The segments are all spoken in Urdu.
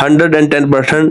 110%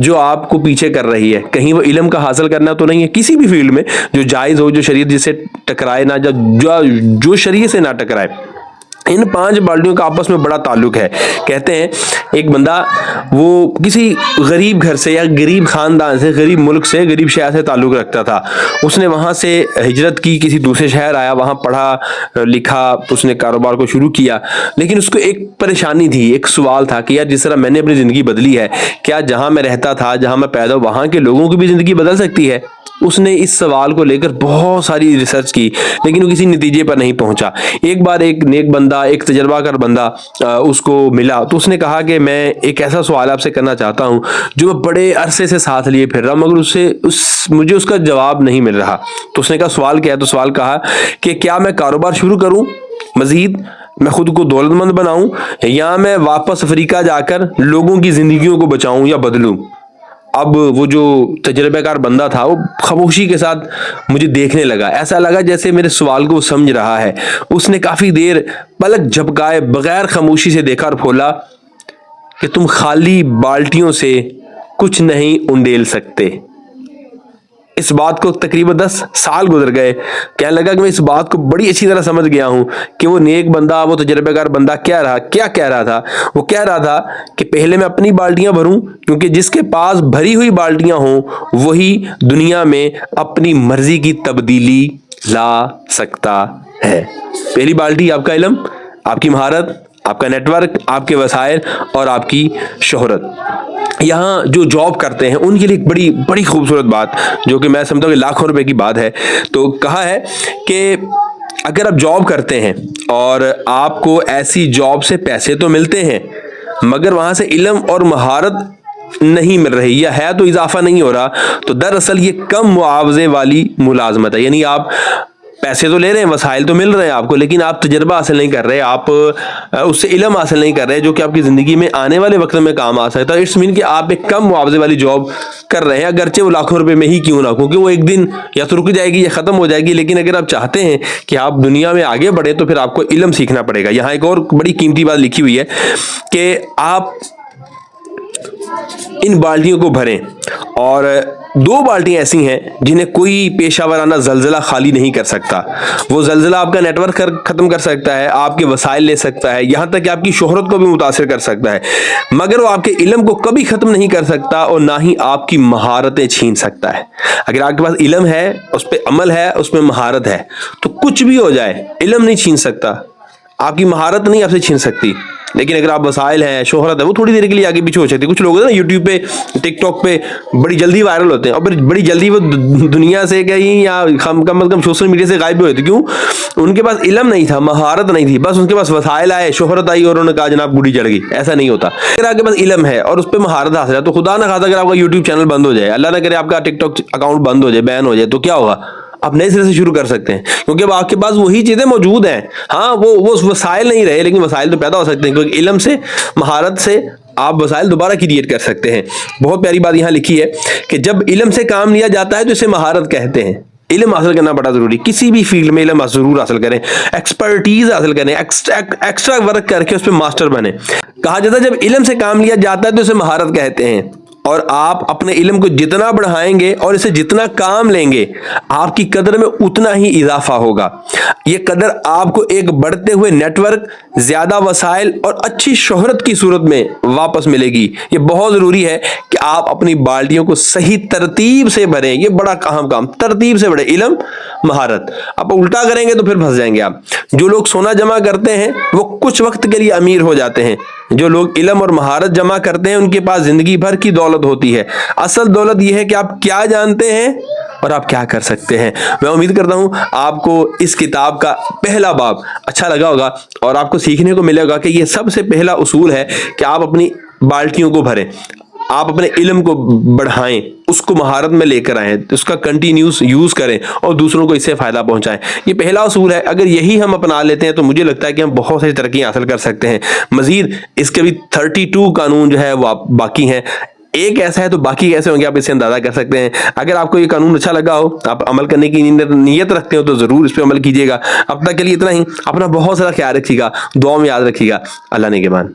جو آپ کو پیچھے کر رہی ہے. کہیں وہ علم کا حاصل کرنا تو نہیں ہے, کسی بھی فیلڈ میں جو جائز ہو, جو شریعت جسے ٹکرائے نہ, جو شریعت سے نہ ٹکرائے. ان 5 بالٹیوں کا آپس میں بڑا تعلق ہے. کہتے ہیں ایک بندہ وہ کسی غریب گھر سے یا غریب خاندان سے, غریب ملک سے, غریب شہر سے تعلق رکھتا تھا. اس نے وہاں سے ہجرت کی, کسی دوسرے شہر آیا, وہاں پڑھا لکھا, اس نے کاروبار کو شروع کیا. لیکن اس کو ایک پریشانی تھی, ایک سوال تھا کہ یار جس طرح میں نے اپنی زندگی بدلی ہے, کیا جہاں میں رہتا تھا, جہاں میں پیدا وہاں کے لوگوں کی بھی زندگی بدل سکتی ہے؟ اس نے اس سوال کو لے کر بہت ساری ریسرچ کی, لیکن وہ کسی نتیجے پر نہیں پہنچا. ایک بار ایک نیک بندہ, ایک تجربہ کار بندہ اس کو ملا, تو اس نے کہا کہ میں ایک ایسا سوال آپ سے کرنا چاہتا ہوں جو میں بڑے عرصے سے ساتھ لیے پھر رہا ہوں, مگر مجھے اس کا جواب نہیں مل رہا. تو اس نے کہا سوال کیا ہے؟ تو سوال کہا کہ کیا میں کاروبار شروع کروں مزید, میں خود کو دولت مند بناؤں, یا میں واپس افریقہ جا کر لوگوں کی زندگیوں کو بچاؤں یا بدلوں. اب وہ جو تجربہ کار بندہ تھا وہ خاموشی کے ساتھ مجھے دیکھنے لگا, ایسا لگا جیسے میرے سوال کو سمجھ رہا ہے. اس نے کافی دیر پلک جھپکائے بغیر خاموشی سے دیکھا اور بولا کہ تم خالی بالٹیوں سے کچھ نہیں انڈیل سکتے. اس بات کو تقریباً 10 سال گزر گئے. کہنے لگا کہ میں اس بات کو بڑی اچھی طرح سمجھ گیا ہوں کہ وہ نیک بندہ, وہ تجربہ کار بندہ کیا کہہ رہا تھا. وہ کہہ رہا تھا کہ پہلے میں اپنی بالٹیاں بھروں, کیونکہ جس کے پاس بھری ہوئی بالٹیاں ہوں وہی دنیا میں اپنی مرضی کی تبدیلی لا سکتا ہے. پہلی بالٹی آپ کا علم, آپ کی مہارت, آپ کا نیٹ ورک, آپ کے وسائل اور آپ کی شہرت. یہاں جو جاب کرتے ہیں ان کے لیے ایک بڑی بڑی خوبصورت بات, جو کہ میں سمجھتا ہوں کہ لاکھوں روپے کی بات ہے. تو کہا ہے کہ اگر آپ جاب کرتے ہیں اور آپ کو ایسی جاب سے پیسے تو ملتے ہیں مگر وہاں سے علم اور مہارت نہیں مل رہی یا ہے تو اضافہ نہیں ہو رہا, تو دراصل یہ کم معاوضے والی ملازمت ہے. یعنی آپ پیسے تو لے رہے ہیں, وسائل تو مل رہے ہیں آپ کو, لیکن آپ تجربہ حاصل نہیں کر رہے, آپ اس سے علم حاصل نہیں کر رہے جو کہ آپ کی زندگی میں آنے والے وقت میں کام آ سکتا ہے. اٹس مین کہ آپ ایک کم معاوضے والی جاب کر رہے ہیں, اگرچہ وہ لاکھوں روپے میں ہی کیوں نہ ہو, کیونکہ وہ ایک دن یا تو رک جائے گی یا ختم ہو جائے گی. لیکن اگر آپ چاہتے ہیں کہ آپ دنیا میں آگے بڑھیں تو پھر آپ کو علم سیکھنا پڑے گا. یہاں ایک اور بڑی قیمتی بات لکھی ہوئی ہے کہ آپ ان بالٹیوں کو بھریں, اور 2 بالٹیاں ایسی ہیں جنہیں کوئی پیشہ ورانہ زلزلہ خالی نہیں کر سکتا. وہ زلزلہ آپ کا نیٹ ورک ختم کر سکتا ہے, آپ کے وسائل لے سکتا ہے, یہاں تک کہ آپ کی شہرت کو بھی متاثر کر سکتا ہے, مگر وہ آپ کے علم کو کبھی ختم نہیں کر سکتا اور نہ ہی آپ کی مہارتیں چھین سکتا ہے. اگر آپ کے پاس علم ہے, اس پہ عمل ہے, اس میں مہارت ہے, تو کچھ بھی ہو جائے علم نہیں چھین سکتا, آپ کی مہارت نہیں آپ سے چھین سکتی. لیکن اگر آپ وسائل ہیں, شہرت ہے, وہ تھوڑی دیر کے لیے آگے پیچھے ہو سکتی ہے. کچھ لوگ ہیں نا یوٹیوب پہ, ٹک ٹاک پہ بڑی جلدی وائرل ہوتے ہیں اور پھر بڑی جلدی وہ دنیا سے کہیں یا کم از کم سوشل میڈیا سے غائب بھی ہوتے. کیوں؟ ان کے پاس علم نہیں تھا, مہارت نہیں تھی, بس ان کے پاس وسائل آئے, شہرت آئی اور انہوں نے کہا جناب گوڑی چڑھ گئی. ایسا نہیں ہوتا. اگر آپ کے پاس علم ہے اور اس پہ مہارت حاصل ہے تو خدا نہ خواستہ اگر آپ کا یوٹیوب چینل بند ہو جائے, اللہ نہ کرے آپ کا ٹک ٹاک اکاؤنٹ بند ہو جائے, بین ہو جائے, تو کیا ہوگا؟ آپ نئے سرے سے شروع کر سکتے ہیں, کیونکہ اب آپ کے پاس وہی چیزیں موجود ہیں. ہاں وہ وسائل نہیں رہے, لیکن وسائل تو پیدا ہو سکتے ہیں, کیونکہ علم سے, مہارت سے آپ وسائل دوبارہ کریٹ کر سکتے ہیں. بہت پیاری بات یہاں لکھی ہے کہ جب علم سے کام لیا جاتا ہے تو اسے مہارت کہتے ہیں. علم حاصل کرنا بڑا ضروری, کسی بھی فیلڈ میں علم ضرور حاصل کریں, ایکسپرٹیز حاصل کریں, ایکسٹرا ورک کر کے اس پہ ماسٹر بنیں. کہا جاتا ہے جب علم سے کام لیا جاتا ہے تو اسے مہارت کہتے ہیں. اور آپ اپنے علم کو جتنا بڑھائیں گے اور اسے جتنا کام لیں گے, آپ کی قدر میں اتنا ہی اضافہ ہوگا. یہ قدر آپ کو ایک بڑھتے ہوئے نیٹ ورک, زیادہ وسائل اور اچھی شہرت کی صورت میں واپس ملے گی. یہ بہت ضروری ہے کہ آپ اپنی بالٹیوں کو صحیح ترتیب سے بھریں. یہ بڑا اہم کام, ترتیب سے بڑھیں. علم, مہارت. آپ الٹا کریں گے تو پھر پھنس جائیں گے آپ. جو لوگ سونا جمع کرتے ہیں وہ کچھ وقت کے لیے امیر ہو جاتے ہیں. جو لوگ علم اور مہارت جمع کرتے ہیں ان کے پاس زندگی بھر کی دولت ہوتی ہے. اصل دولت یہ ہے کہ آپ کیا جانتے ہیں اور آپ کیا کر سکتے ہیں. میں امید کرتا ہوں آپ کو اس کتاب کا پہلا باب اچھا لگا ہوگا اور آپ کو سیکھنے کو ملے گا کہ یہ سب سے پہلا اصول ہے کہ آپ اپنی بالٹیوں کو بھریں, آپ اپنے علم کو بڑھائیں, اس کو مہارت میں لے کر آئیں, اس کا کنٹینیوس یوز کریں اور دوسروں کو اس سے فائدہ پہنچائیں. یہ پہلا اصول ہے. اگر یہی ہم اپنا لیتے ہیں تو مجھے لگتا ہے کہ ہم بہت ساری ترقی حاصل کر سکتے ہیں. مزید اس کے بھی 32 قانون جو ہے وہ باقی ہیں. ایک ایسا ہے تو باقی کیسے ہوں گے آپ اس سے اندازہ کر سکتے ہیں. اگر آپ کو یہ قانون اچھا لگا ہو, آپ عمل کرنے کی نیت رکھتے ہو تو ضرور اس پہ عمل کیجیے گا. اب تک کے لیے اتنا ہی. اپنا بہت سارا خیال رکھیے گا, دعا میں یاد رکھیے گا. اللہ نگہبان.